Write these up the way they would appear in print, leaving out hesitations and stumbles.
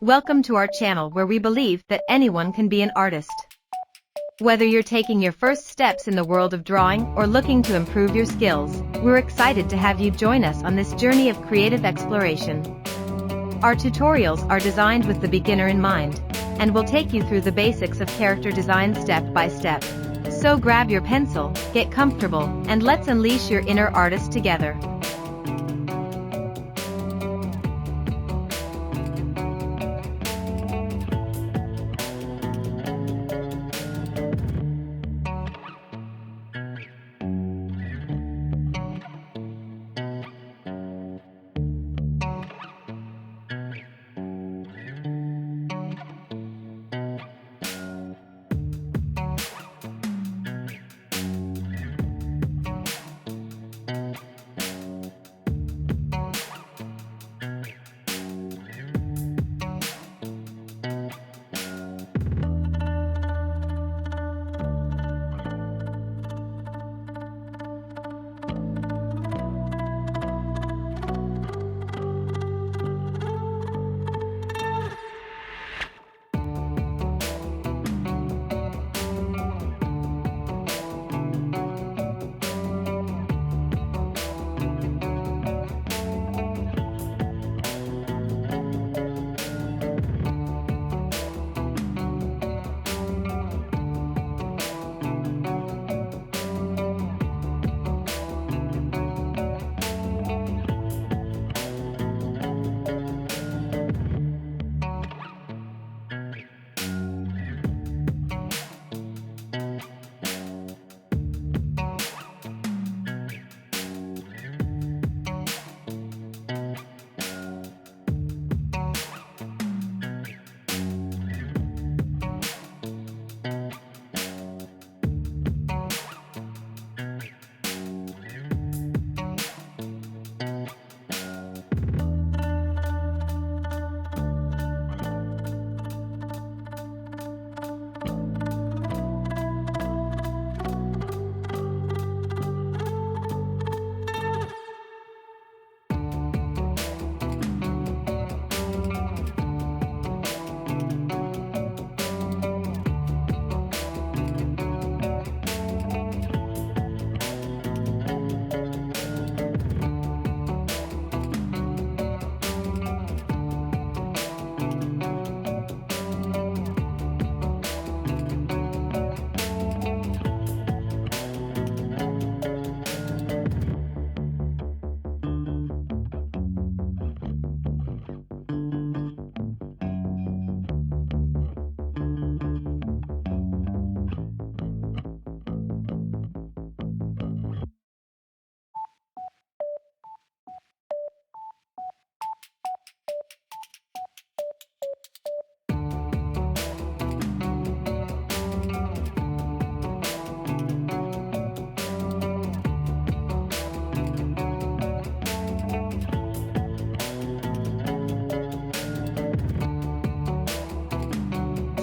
Welcome to our channel where we believe that anyone can be an artist. Whether you're taking your first steps in the world of drawing or looking to improve your skills, we're excited to have you join us on this journey of creative exploration. Our tutorials are designed with the beginner in mind, and will take you through the basics of character design step by step. So grab your pencil, get comfortable, and let's unleash your inner artist together.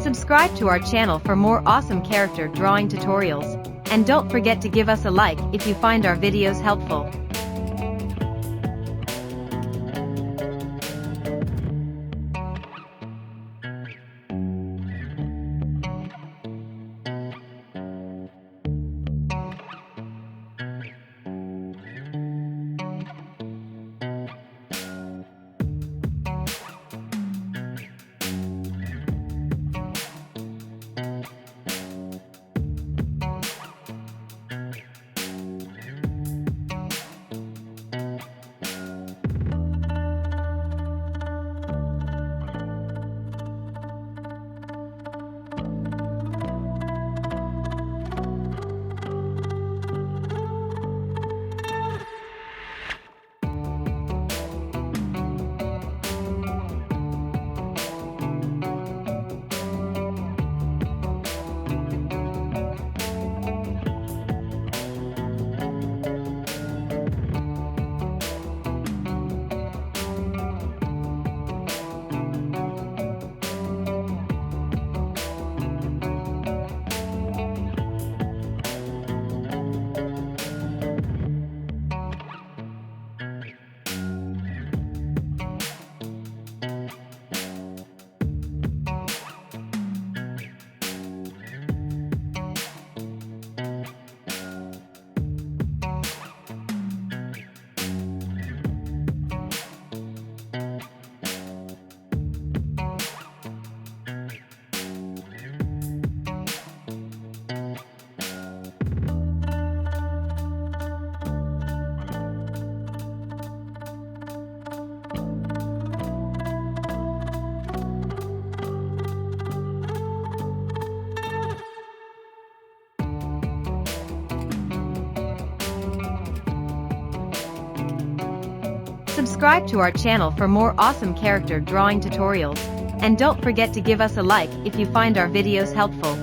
Subscribe to our channel for more awesome character drawing tutorials, and don't forget to give us a like if you find our videos helpful. Subscribe to our channel for more awesome character drawing tutorials, and don't forget to give us a like if you find our videos helpful.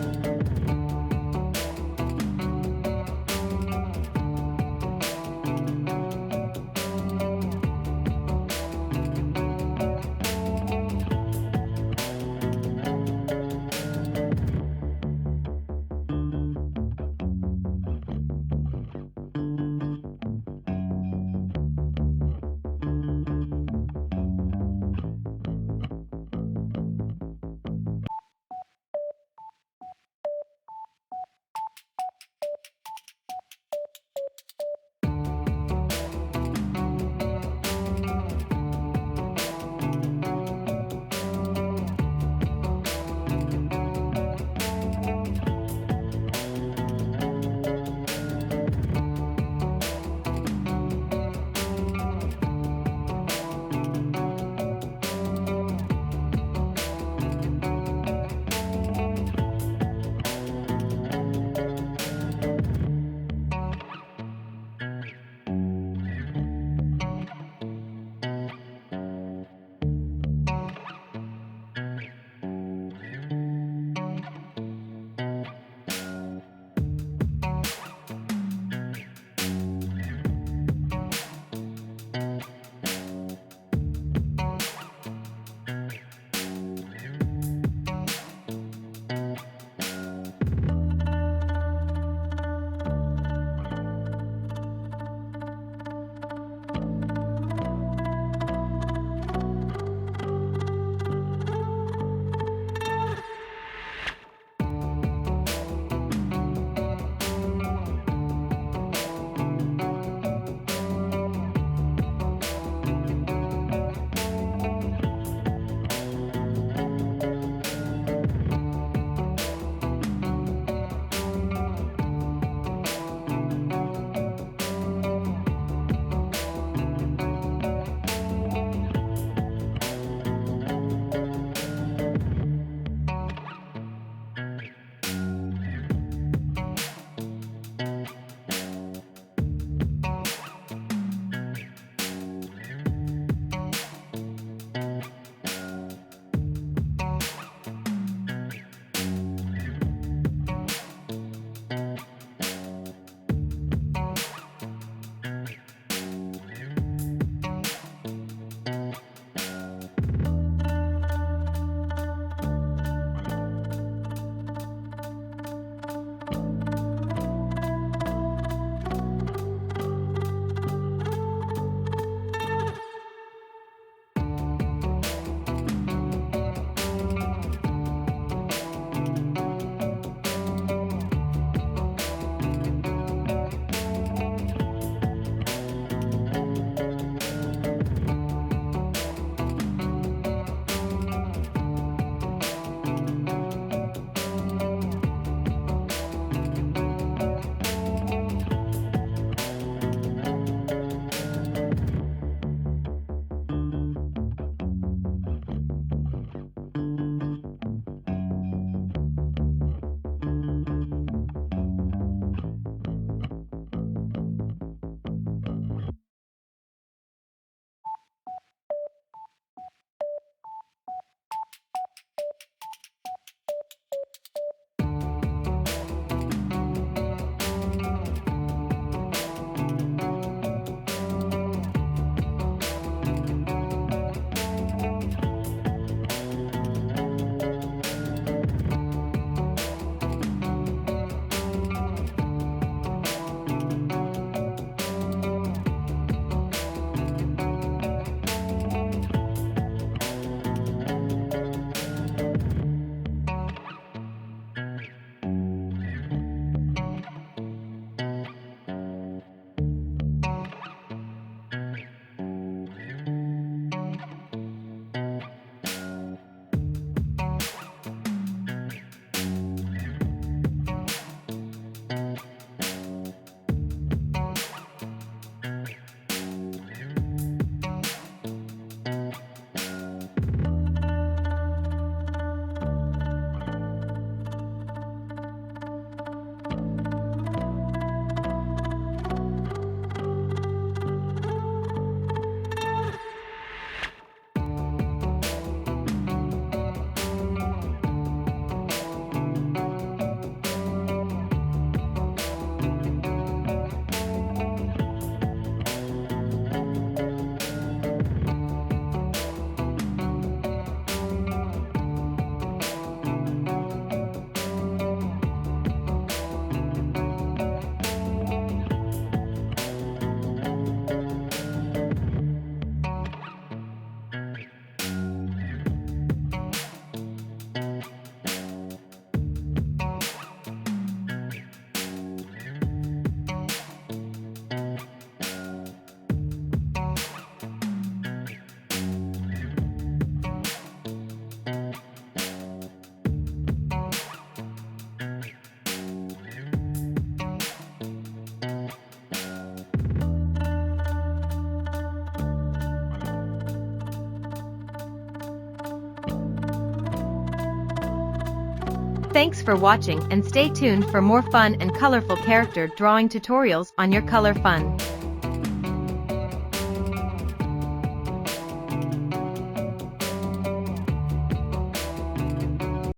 Thanks for watching and stay tuned for more fun and colorful character drawing tutorials on your Color Fun.